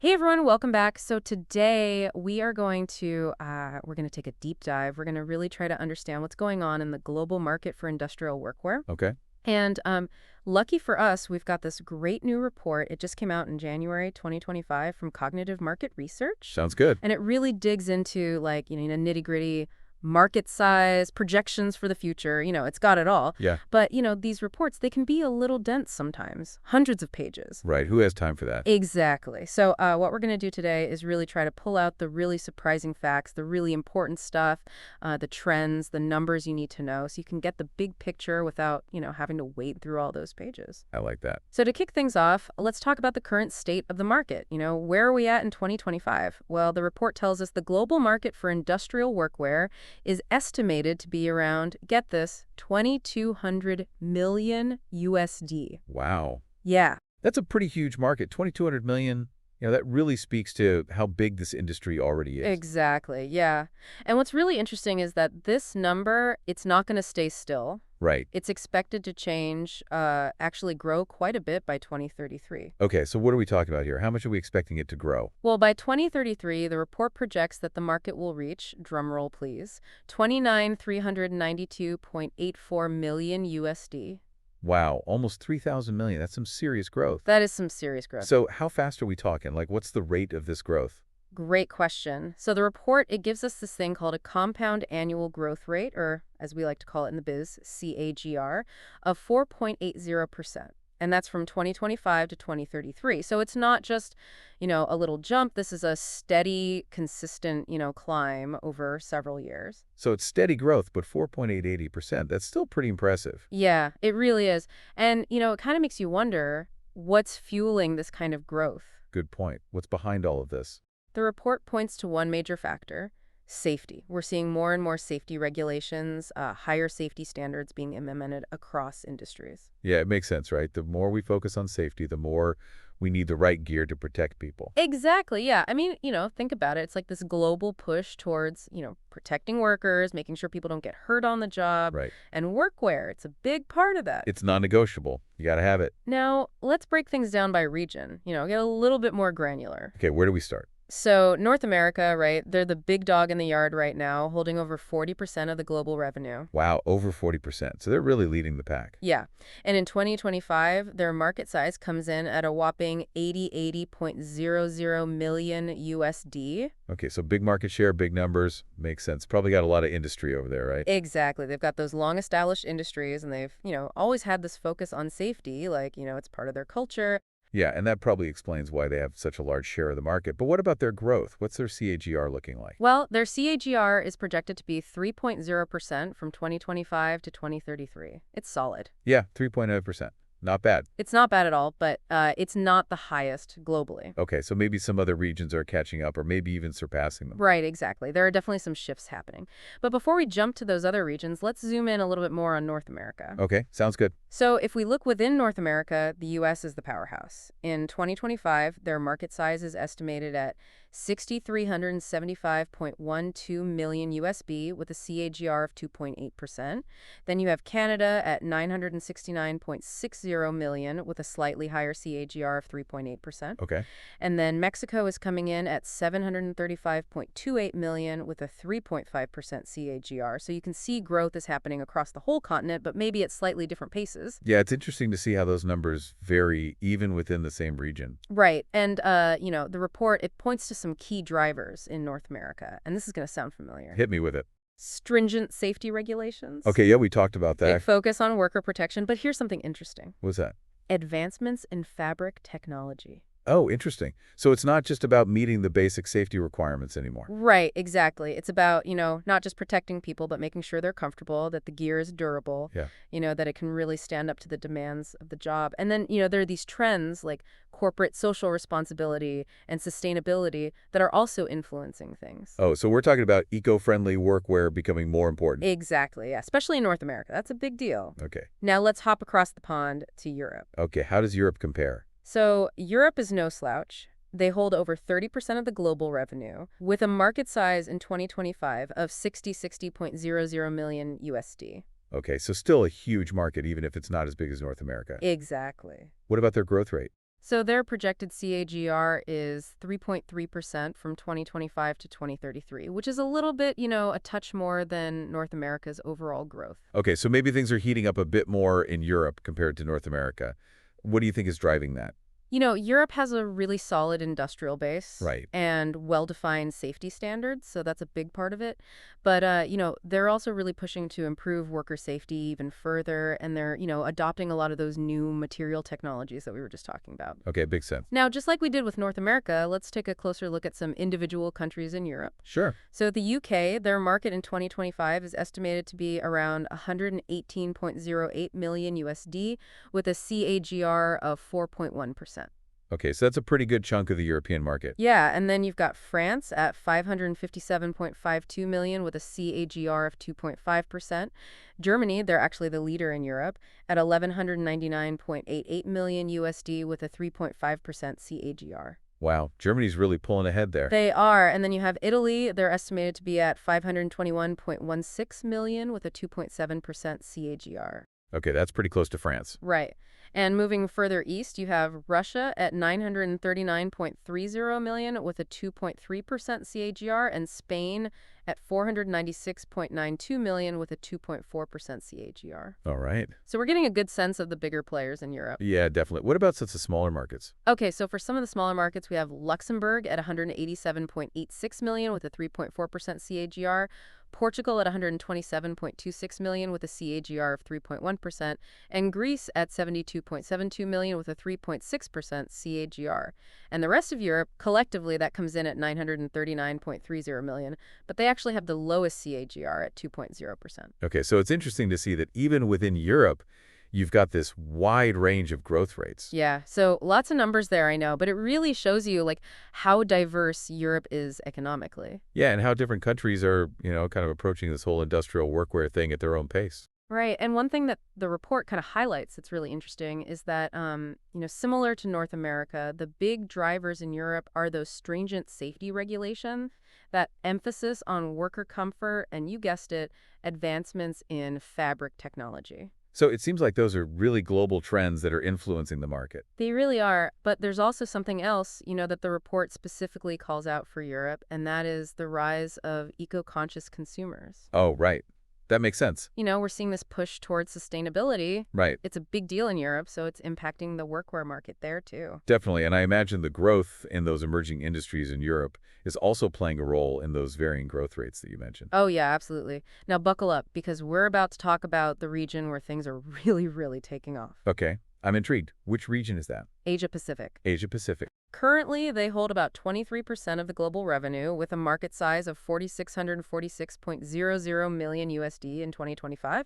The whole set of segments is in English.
Hey everyone, welcome back. So today we are going to take a deep dive. We're going to really try to understand what's going on in the global market for industrial workwear. Okay. And lucky for us, we've got this great new report. It just came out in January 2025 from Cognitive Market Research, Sounds good. and it really digs into nitty-gritty market size, projections for the future. It's got it all. Yeah. But these reports, they can be a little dense sometimes, hundreds of pages. Right. Who has time for that? Exactly. So what we're going to do today is really try to pull out the really surprising facts, the really important stuff, the trends, the numbers you need to know so you can get the big picture without, having to wade through all those pages. I like that. So to kick things off, let's talk about the current state of the market. Where are we at in 2025? Well, the report tells us the global market for industrial workwear is estimated to be around, get this, 2,200 million USD. Wow. Yeah. That's a pretty huge market. 2,200 million. That really speaks to how big this industry already is. Exactly, yeah. And what's really interesting is that this number, it's not going to stay still. Right. It's expected to change, actually grow quite a bit by 2033. Okay, so what are we talking about here? How much are we expecting it to grow? Well, by 2033, the report projects that the market will reach, drumroll please, 29,392.84 million USD. Wow, almost 3,000 million. That's some serious growth. That is some serious growth. So how fast are we talking? Like, what's the rate of this growth? Great question. So the report, it gives us this thing called a compound annual growth rate, or as we like to call it in the biz, CAGR, of 4.80%. And that's from 2025 to 2033. So it's not just, a little jump. This is a steady, consistent, climb over several years. So it's steady growth, but 4.880%. That's still pretty impressive. Yeah, it really is. And, it kind of makes you wonder what's fueling this kind of growth. Good point. What's behind all of this? The report points to one major factor: safety. We're seeing more and more safety regulations, higher safety standards being implemented across industries. Yeah, it makes sense, right? The more we focus on safety, the more we need the right gear to protect people. Exactly, yeah. I mean, think about it. It's like this global push towards, protecting workers, making sure people don't get hurt on the job. Right. And workwear, it's a big part of that. It's non-negotiable. You got to have it. Now, let's break things down by region, get a little bit more granular. Okay, where do we start? So North America, right, they're the big dog in the yard right now, holding over 40% of the global revenue. Wow, over 40%. So they're really leading the pack. Yeah. And in 2025, their market size comes in at a whopping 80.00 million USD. Okay, so big market share, big numbers. Makes sense. Probably got a lot of industry over there, right? Exactly. They've got those long established industries, and they've, always had this focus on safety, like, it's part of their culture. Yeah, and that probably explains why they have such a large share of the market. But what about their growth? What's their CAGR looking like? Well, their CAGR is projected to be 3.0% from 2025 to 2033. It's solid. Yeah, 3.0%. Not bad. It's not bad at all, but it's not the highest globally. Okay, so maybe some other regions are catching up or maybe even surpassing them. Right, exactly. There are definitely some shifts happening. But before we jump to those other regions, let's zoom in a little bit more on North America. Okay, sounds good. So if we look within North America, the U.S. is the powerhouse. In 2025, their market size is estimated at 6,375.12 million USD with a CAGR of 2.8%. Then you have Canada at 969.60 million with a slightly higher CAGR of 3.8%. Okay. And then Mexico is coming in at 735.28 million with a 3.5% CAGR. So you can see growth is happening across the whole continent, but maybe at slightly different paces. Yeah, it's interesting to see how those numbers vary even within the same region. Right. And, the report, it points to some key drivers in North America. And this is going to sound familiar. Hit me with it. Stringent safety regulations. Okay, yeah, we talked about Big that. focus on worker protection. But here's something interesting. What's that? Advancements in fabric technology. Oh, interesting. So it's not just about meeting the basic safety requirements anymore. Right, exactly. It's about, not just protecting people, but making sure they're comfortable, that the gear is durable, Yeah. that it can really stand up to the demands of the job. And then, there are these trends like corporate social responsibility and sustainability that are also influencing things. Oh, so we're talking about eco-friendly workwear becoming more important. Exactly, yeah. Especially in North America. That's a big deal. Okay. Now let's hop across the pond to Europe. Okay, how does Europe compare? So Europe is no slouch. They hold over 30% of the global revenue, with a market size in 2025 of 60.00 million USD. Okay, so still a huge market even if it's not as big as North America. Exactly. What about their growth rate? So their projected CAGR is 3.3% from 2025 to 2033, which is a little bit, a touch more than North America's overall growth. Okay, so maybe things are heating up a bit more in Europe compared to North America. What do you think is driving that? Europe has a really solid industrial base Right. and well-defined safety standards, so that's a big part of it. But, they're also really pushing to improve worker safety even further, and they're, adopting a lot of those new material technologies that we were just talking about. Okay, big sense. Now, just like we did with North America, let's take a closer look at some individual countries in Europe. Sure. So the UK, their market in 2025 is estimated to be around 118.08 million USD with a CAGR of 4.1%. Okay, so that's a pretty good chunk of the European market. Yeah, and then you've got France at 557.52 million with a CAGR of 2.5%. Germany, they're actually the leader in Europe, at 1199.88 million USD with a 3.5% CAGR. Wow, Germany's really pulling ahead there. They are, and then you have Italy, they're estimated to be at 521.16 million with a 2.7% CAGR. Okay, that's pretty close to France. Right. And moving further east, you have Russia at 939.30 million with a 2.3% CAGR and Spain at 496.92 million with a 2.4% CAGR. All right. So we're getting a good sense of the bigger players in Europe. Yeah, definitely. What about some of the smaller markets? Okay, so for some of the smaller markets, we have Luxembourg at 187.86 million with a 3.4% CAGR, Portugal at 127.26 million with a CAGR of 3.1%, and Greece at 72.72 million with a 3.6% CAGR. And the rest of Europe, collectively, that comes in at 939.30 million, but they actually have the lowest CAGR at 2.0%. Okay, so it's interesting to see that even within Europe, you've got this wide range of growth rates. Yeah, so lots of numbers there, I know, but it really shows you like how diverse Europe is economically. Yeah, and how different countries are, kind of approaching this whole industrial workwear thing at their own pace. Right, and one thing that the report kind of highlights that's really interesting is that, similar to North America, the big drivers in Europe are those stringent safety regulation, that emphasis on worker comfort, and you guessed it, advancements in fabric technology. So it seems like those are really global trends that are influencing the market. They really are, but there's also something else, that the report specifically calls out for Europe, and that is the rise of eco-conscious consumers. Oh, right. That makes sense. We're seeing this push towards sustainability. Right. It's a big deal in Europe, so it's impacting the workwear market there too. Definitely. And I imagine the growth in those emerging industries in Europe is also playing a role in those varying growth rates that you mentioned. Oh, yeah, absolutely. Now buckle up because we're about to talk about the region where things are really, really taking off. Okay. I'm intrigued. Which region is that? Asia Pacific. Asia Pacific. Currently, they hold about 23% of the global revenue with a market size of 4,646.00 million USD in 2025.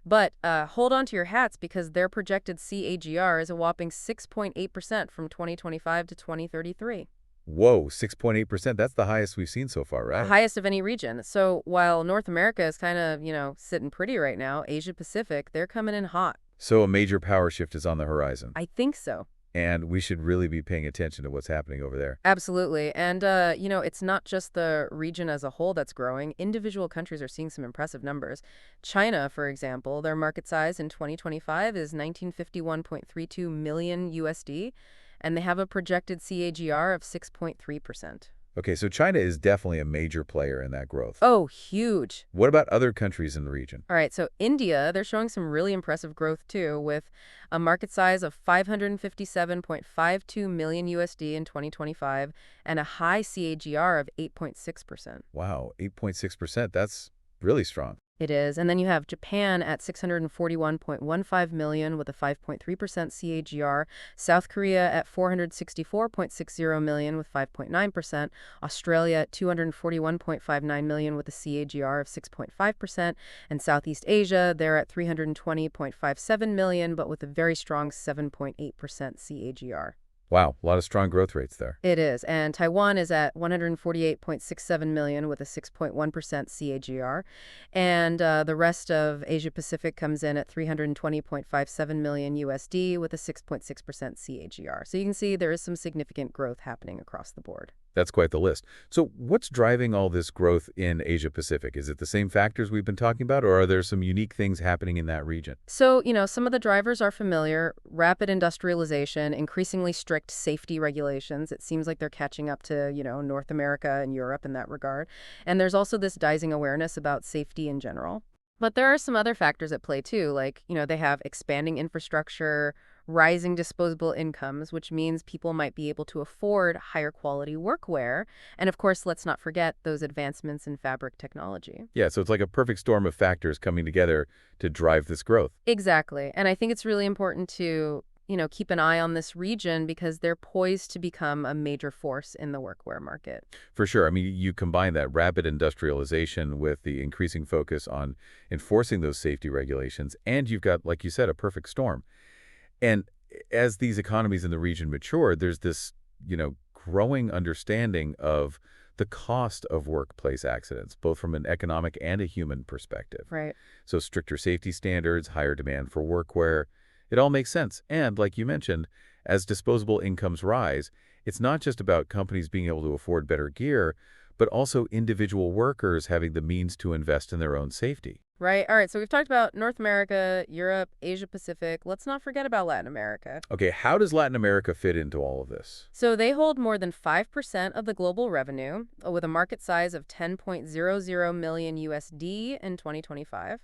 But hold on to your hats because their projected CAGR is a whopping 6.8% from 2025 to 2033. Whoa, 6.8%. That's the highest we've seen so far, The right? highest of any region. So while North America is kind of, sitting pretty right now, Asia Pacific, they're coming in hot. So a major power shift is on the horizon. I think so. And we should really be paying attention to what's happening over there. Absolutely. And, it's not just the region as a whole that's growing. Individual countries are seeing some impressive numbers. China, for example, their market size in 2025 is 1951.32 million USD, and they have a projected CAGR of 6.3%. Okay, so China is definitely a major player in that growth. Oh, huge. What about other countries in the region? All right, so India, they're showing some really impressive growth too, with a market size of 557.52 million USD in 2025 and a high CAGR of 8.6%. Wow, 8.6%. That's really strong. It is. And then you have Japan at 641.15 million with a 5.3% CAGR, South Korea at 464.60 million with 5.9%, Australia at 241.59 million with a CAGR of 6.5%, and Southeast Asia, they're at 320.57 million but with a very strong 7.8% CAGR. Wow, a lot of strong growth rates there. It is, and Taiwan is at 148.67 million with a 6.1% CAGR, and the rest of Asia Pacific comes in at 320.57 million USD with a 6.6% CAGR. So you can see there is some significant growth happening across the board. That's quite the list. So what's driving all this growth in Asia Pacific? Is it the same factors we've been talking about, or are there some unique things happening in that region? So, some of the drivers are familiar: rapid industrialization, increasingly strict safety regulations. It seems like they're catching up to, North America and Europe in that regard. And there's also this rising awareness about safety in general. But there are some other factors at play too, like, they have expanding infrastructure, rising disposable incomes, which means people might be able to afford higher quality workwear. And of course, let's not forget those advancements in fabric technology. Yeah, so it's like a perfect storm of factors coming together to drive this growth. Exactly. And I think it's really important to, keep an eye on this region because they're poised to become a major force in the workwear market. For sure. I mean, you combine that rapid industrialization with the increasing focus on enforcing those safety regulations, and you've got, like you said, a perfect storm. And as these economies in the region mature, there's this, growing understanding of the cost of workplace accidents, both from an economic and a human perspective. Right. So stricter safety standards, higher demand for workwear, it all makes sense. And like you mentioned, as disposable incomes rise, it's not just about companies being able to afford better gear, but also individual workers having the means to invest in their own safety. Right. All right. So we've talked about North America, Europe, Asia Pacific. Let's not forget about Latin America. Okay, how does Latin America fit into all of this? So they hold more than 5% of the global revenue, with a market size of 10.00 million USD in 2025.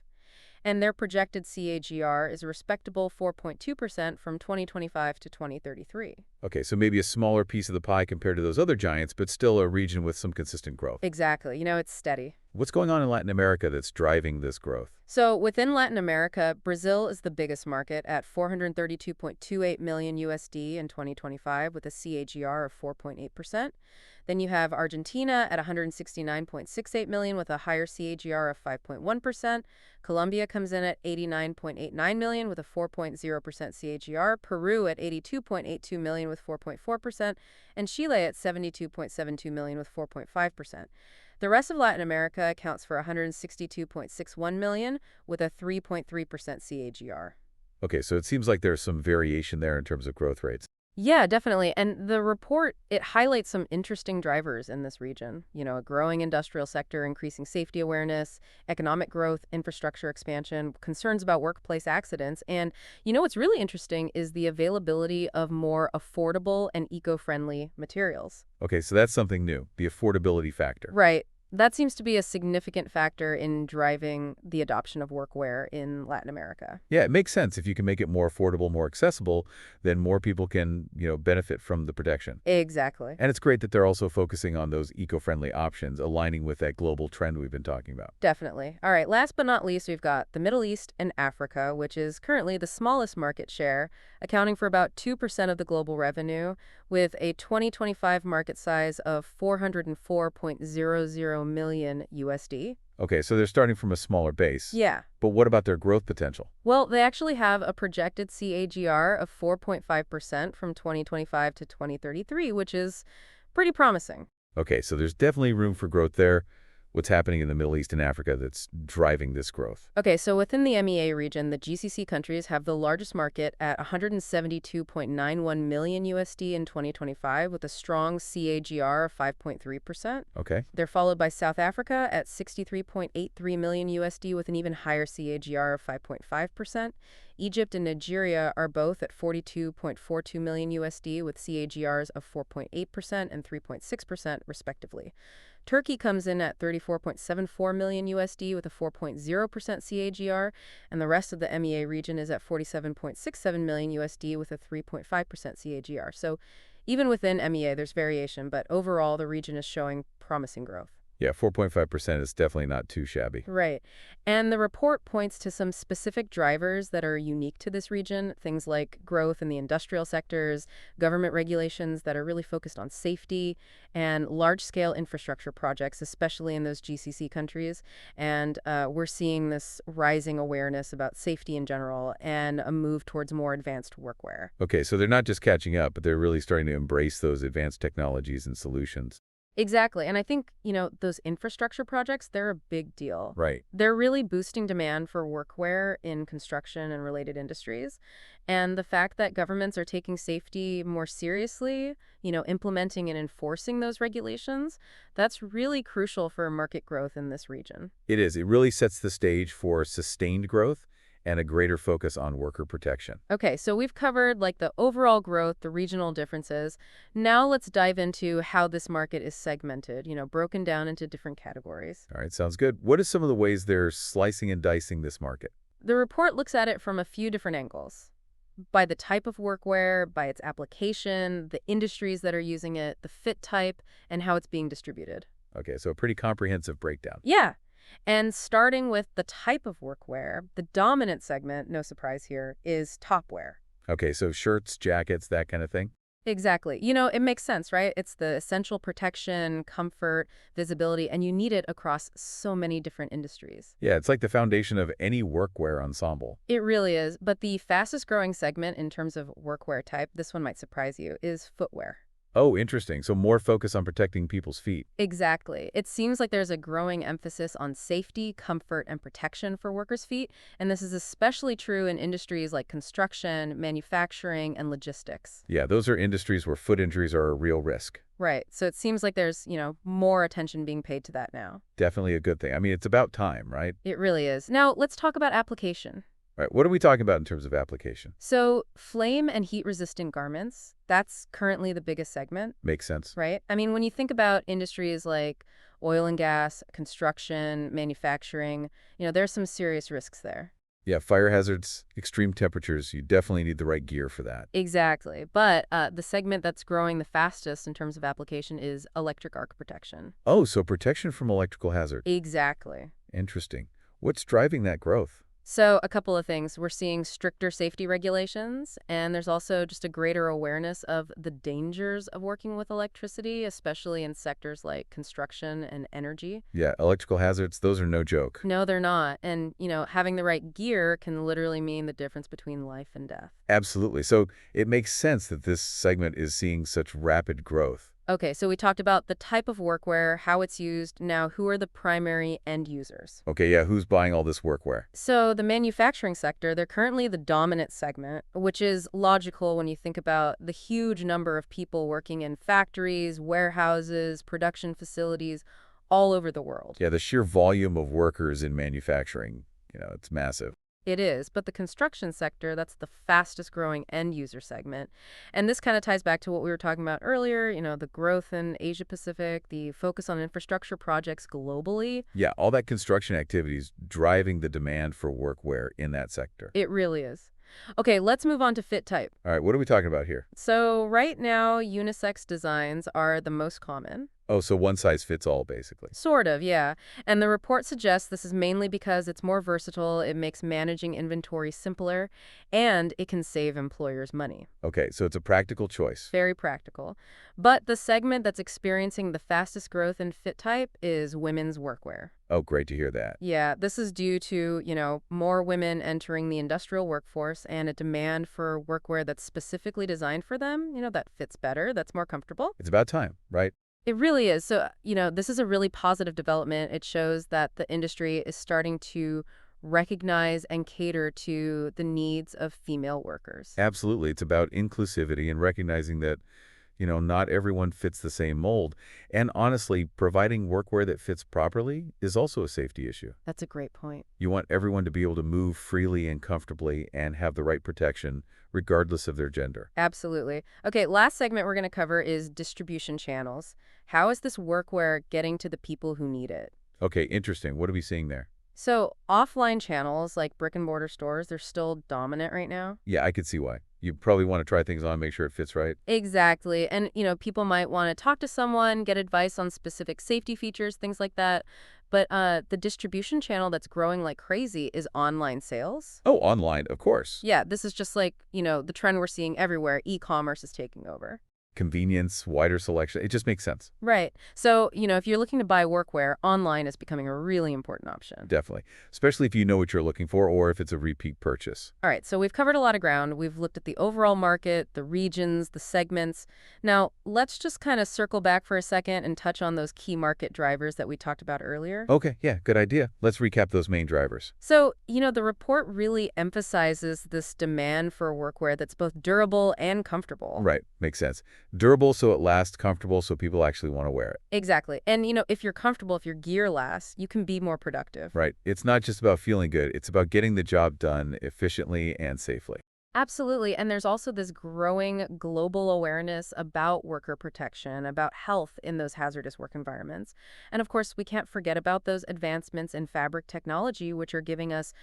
And their projected CAGR is a respectable 4.2% from 2025 to 2033. Okay, so maybe a smaller piece of the pie compared to those other giants, but still a region with some consistent growth. Exactly. It's steady. What's going on in Latin America that's driving this growth? So within Latin America, Brazil is the biggest market at 432.28 million USD in 2025 with a CAGR of 4.8%. Then you have Argentina at 169.68 million with a higher CAGR of 5.1%. Colombia comes in at 89.89 million with a 4.0% CAGR. Peru at 82.82 million with 4.4%. And Chile at 72.72 million with 4.5%. The rest of Latin America accounts for 162.61 million with a 3.3% CAGR. Okay, so it seems like there's some variation there in terms of growth rates. Yeah, definitely. And the report, it highlights some interesting drivers in this region. A growing industrial sector, increasing safety awareness, economic growth, infrastructure expansion, concerns about workplace accidents. And, what's really interesting is the availability of more affordable and eco-friendly materials. Okay, so that's something new, the affordability factor. Right. That seems to be a significant factor in driving the adoption of workwear in Latin America. Yeah, it makes sense. If you can make it more affordable, more accessible, then more people can, benefit from the protection. Exactly. And it's great that they're also focusing on those eco-friendly options, aligning with that global trend we've been talking about. Definitely. All right, last but not least, we've got the Middle East and Africa, which is currently the smallest market share, accounting for about 2% of the global revenue, with a 2025 market size of 404.00 million USD. Okay, so they're starting from a smaller base. Yeah. But what about their growth potential? Well, they actually have a projected CAGR of 4.5% from 2025 to 2033, which is pretty promising. Okay, so there's definitely room for growth there. What's happening in the Middle East and Africa that's driving this growth? Okay, so within the MEA region, the GCC countries have the largest market at 172.91 million USD in 2025 with a strong CAGR of 5.3%. Okay. They're followed by South Africa at 63.83 million USD with an even higher CAGR of 5.5%. Egypt and Nigeria are both at 42.42 million USD with CAGRs of 4.8% and 3.6% respectively. Turkey comes in at 34.74 million USD with a 4.0% CAGR, and the rest of the MEA region is at 47.67 million USD with a 3.5% CAGR. So even within MEA, there's variation, but overall, the region is showing promising growth. Yeah, 4.5% is definitely not too shabby. Right. And the report points to some specific drivers that are unique to this region, things like growth in the industrial sectors, government regulations that are really focused on safety, and large-scale infrastructure projects, especially in those GCC countries. And we're seeing this rising awareness about safety in general and a move towards more advanced workwear. Okay, so they're not just catching up, but they're really starting to embrace those advanced technologies and solutions. Exactly. And I think, those infrastructure projects, they're a big deal. Right. They're really boosting demand for workwear in construction and related industries. And the fact that governments are taking safety more seriously, implementing and enforcing those regulations, that's really crucial for market growth in this region. It is. It really sets the stage for sustained growth and a greater focus on worker protection. Okay, so we've covered like the overall growth, the regional differences. Now let's dive into how this market is segmented, broken down into different categories. All right, sounds good. What are some of the ways they're slicing and dicing this market? The report looks at it from a few different angles. By the type of workwear, by its application, the industries that are using it, the fit type, and how it's being distributed. Okay, so a pretty comprehensive breakdown. Yeah. And starting with the type of workwear, the dominant segment, no surprise here, is topwear. Okay, so shirts, jackets, that kind of thing? Exactly. It makes sense, right? It's the essential protection, comfort, visibility, and you need it across so many different industries. Yeah, it's like the foundation of any workwear ensemble. It really is. But the fastest growing segment in terms of workwear type, this one might surprise you, is footwear. Oh, interesting. So more focus on protecting people's feet. Exactly. It seems like there's a growing emphasis on safety, comfort, and protection for workers' feet, and this is especially true in industries like construction, manufacturing, and logistics. Yeah, those are industries where foot injuries are a real risk. Right. So it seems like there's, more attention being paid to that now. Definitely a good thing. I mean, it's about time, right? It really is. Now, let's talk about application. All right, what are we talking about in terms of application? So, flame and heat-resistant garments, that's currently the biggest segment, Makes sense. right? I mean, when you think about industries like oil and gas, construction, manufacturing, there's some serious risks there. Yeah, fire hazards, extreme temperatures, you definitely need the right gear for that. Exactly. But the segment that's growing the fastest in terms of application is electric arc protection. Oh, so protection from electrical hazard. Exactly. Interesting. What's driving that growth? So a couple of things. We're seeing stricter safety regulations, and there's also just a greater awareness of the dangers of working with electricity, especially in sectors like construction and energy. Yeah, electrical hazards, those are no joke. No, they're not. And, having the right gear can literally mean the difference between life and death. Absolutely. So it makes sense that this segment is seeing such rapid growth. Okay, so we talked about the type of workwear, how it's used. Now, who are the primary end users? Okay, yeah, who's buying all this workwear? So the manufacturing sector, they're currently the dominant segment, which is logical when you think about the huge number of people working in factories, warehouses, production facilities all over the world. Yeah, the sheer volume of workers in manufacturing, it's massive. It is, but the construction sector, that's the fastest growing end user segment. And this kind of ties back to what we were talking about earlier, the growth in Asia Pacific, the focus on infrastructure projects globally. Yeah, all that construction activity is driving the demand for workwear in that sector. It really is. Okay, let's move on to fit type. All right, what are we talking about here? So right now, unisex designs are the most common. Oh, so one size fits all, basically. Sort of, yeah. And the report suggests this is mainly because it's more versatile, it makes managing inventory simpler, and it can save employers money. Okay, so it's a practical choice. Very practical. But the segment that's experiencing the fastest growth in fit type is women's workwear. Oh, great to hear that. Yeah, this is due to, more women entering the industrial workforce and a demand for workwear that's specifically designed for them, that fits better, that's more comfortable. It's about time, right? It really is. So, this is a really positive development. It shows that the industry is starting to recognize and cater to the needs of female workers. Absolutely. It's about inclusivity and recognizing that, not everyone fits the same mold. And honestly, providing workwear that fits properly is also a safety issue. That's a great point. You want everyone to be able to move freely and comfortably and have the right protection, regardless of their gender. Absolutely. Okay, last segment we're going to cover is distribution channels. How is this workwear getting to the people who need it? Okay, interesting. What are we seeing there? So offline channels like brick and mortar stores, they're still dominant right now. Yeah, I could see why. You probably want to try things on, make sure it fits right. Exactly. And, people might want to talk to someone, get advice on specific safety features, things like that. But the distribution channel that's growing like crazy is online sales. Oh, online, of course. Yeah, this is just like, the trend we're seeing everywhere. E-commerce is taking over. Convenience, wider selection. It just makes sense. Right. So, if you're looking to buy workwear, online is becoming a really important option. Definitely. Especially if you know what you're looking for or if it's a repeat purchase. All right, so we've covered a lot of ground. We've looked at the overall market, the regions, the segments. Now, let's just kind of circle back for a second and touch on those key market drivers that we talked about earlier. Okay, yeah, good idea. Let's recap those main drivers. So, the report really emphasizes this demand for workwear that's both durable and comfortable. Right, makes sense. Durable so it lasts, comfortable so people actually want to wear it. Exactly. And, if you're comfortable, if your gear lasts, you can be more productive. Right. It's not just about feeling good. It's about getting the job done efficiently and safely. Absolutely. And there's also this growing global awareness about worker protection, about health in those hazardous work environments. And of course, we can't forget about those advancements in fabric technology, which are giving us,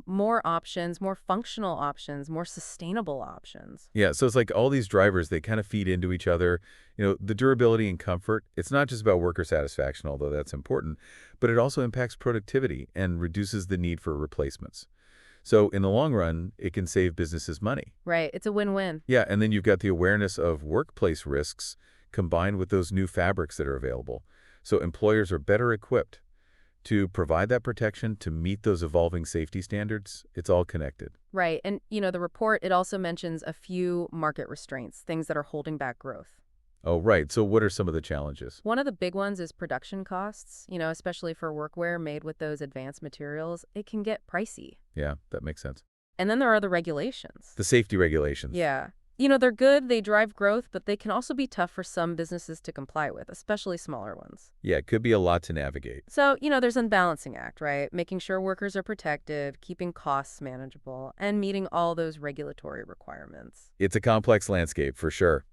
more options, more functional options, more sustainable options. Yeah, so it's like all these drivers, they kind of feed into each other. The durability and comfort, it's not just about worker satisfaction, although that's important, but it also impacts productivity and reduces the need for replacements. So in the long run, it can save businesses money. Right. It's a win-win. Yeah, and then you've got the awareness of workplace risks combined with those new fabrics that are available. So employers are better equipped to provide that protection, to meet those evolving safety standards. It's all connected. Right. And, the report, it also mentions a few market restraints, things that are holding back growth. Oh, right. So what are some of the challenges? One of the big ones is production costs, especially for workwear made with those advanced materials. It can get pricey. Yeah, that makes sense. And then there are the regulations. The safety regulations. Yeah. They're good, they drive growth, but they can also be tough for some businesses to comply with, especially smaller ones. Yeah, it could be a lot to navigate. So, there's a balancing act, right? Making sure workers are protected, keeping costs manageable, and meeting all those regulatory requirements. It's a complex landscape, for sure.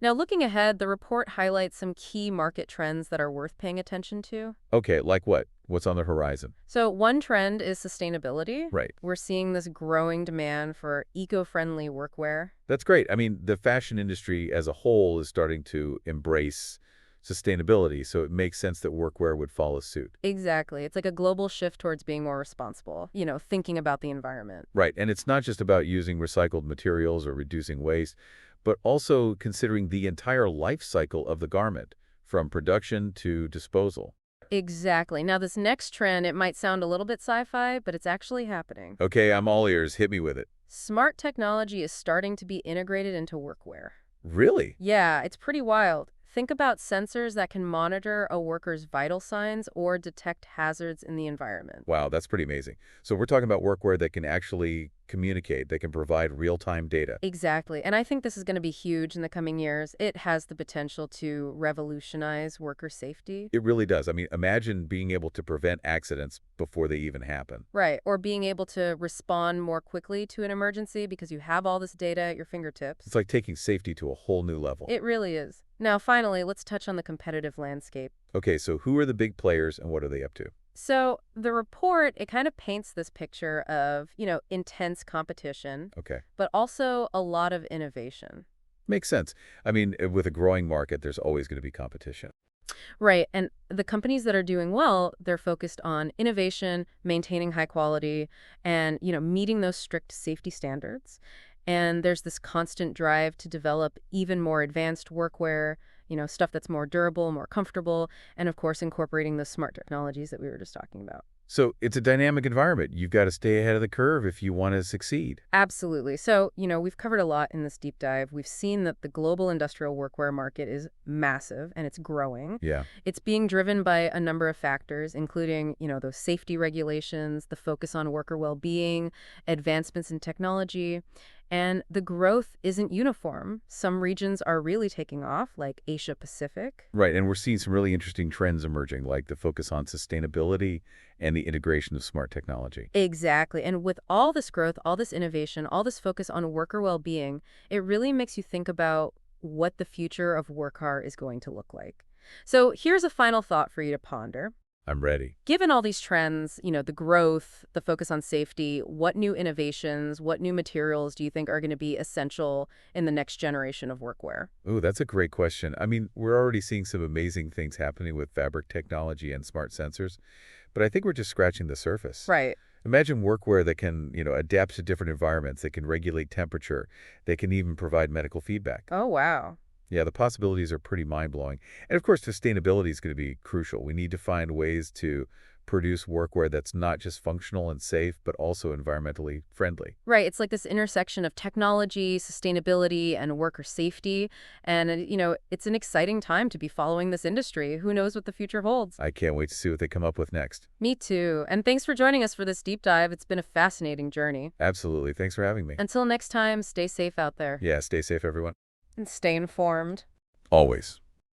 Now, looking ahead, the report highlights some key market trends that are worth paying attention to. Okay, like what? What's on the horizon? So one trend is sustainability. Right. We're seeing this growing demand for eco-friendly workwear. That's great. I mean, the fashion industry as a whole is starting to embrace sustainability, so it makes sense that workwear would follow suit. Exactly. It's like a global shift towards being more responsible, thinking about the environment. Right, and it's not just about using recycled materials or reducing waste, but also considering the entire life cycle of the garment, from production to disposal. Exactly. Now, this next trend, it might sound a little bit sci-fi, but it's actually happening. Okay, I'm all ears. Hit me with it. Smart technology is starting to be integrated into workwear. Really? Yeah, it's pretty wild. Think about sensors that can monitor a worker's vital signs or detect hazards in the environment. Wow, that's pretty amazing. So we're talking about workwear that can actually communicate, that can provide real-time data. Exactly. And I think this is going to be huge in the coming years. It has the potential to revolutionize worker safety. It really does. I mean, imagine being able to prevent accidents before they even happen. Right. Or being able to respond more quickly to an emergency because you have all this data at your fingertips. It's like taking safety to a whole new level. It really is. Now, finally, let's touch on the competitive landscape. Okay, so who are the big players and what are they up to? So the report, it kind of paints this picture of, intense competition, Okay. but also a lot of innovation. Makes sense. I mean, with a growing market, there's always going to be competition. Right. And the companies that are doing well, they're focused on innovation, maintaining high quality, and, meeting those strict safety standards. And there's this constant drive to develop even more advanced workwear, stuff that's more durable, more comfortable, and of course, incorporating the smart technologies that we were just talking about. So it's a dynamic environment. You've got to stay ahead of the curve if you want to succeed. Absolutely. So, we've covered a lot in this deep dive. We've seen that the global industrial workwear market is massive and it's growing. Yeah. It's being driven by a number of factors, including, those safety regulations, the focus on worker well-being, advancements in technology. And the growth isn't uniform. Some regions are really taking off, like Asia Pacific. Right, and we're seeing some really interesting trends emerging, like the focus on sustainability and the integration of smart technology. Exactly. And with all this growth, all this innovation, all this focus on worker well-being, it really makes you think about what the future of work car is going to look like. So here's a final thought for you to ponder. I'm ready. Given all these trends, the growth, the focus on safety, what new innovations, what new materials do you think are going to be essential in the next generation of workwear? Ooh, that's a great question. I mean, we're already seeing some amazing things happening with fabric technology and smart sensors, but I think we're just scratching the surface. Right. Imagine workwear that can, adapt to different environments, that can regulate temperature, they can even provide medical feedback. Oh, wow. Yeah, the possibilities are pretty mind-blowing. And of course, sustainability is going to be crucial. We need to find ways to produce workwear that's not just functional and safe, but also environmentally friendly. Right. It's like this intersection of technology, sustainability, and worker safety. And, it's an exciting time to be following this industry. Who knows what the future holds? I can't wait to see what they come up with next. Me too. And thanks for joining us for this deep dive. It's been a fascinating journey. Absolutely. Thanks for having me. Until next time, stay safe out there Yeah, stay safe, everyone. and stay informed. Always.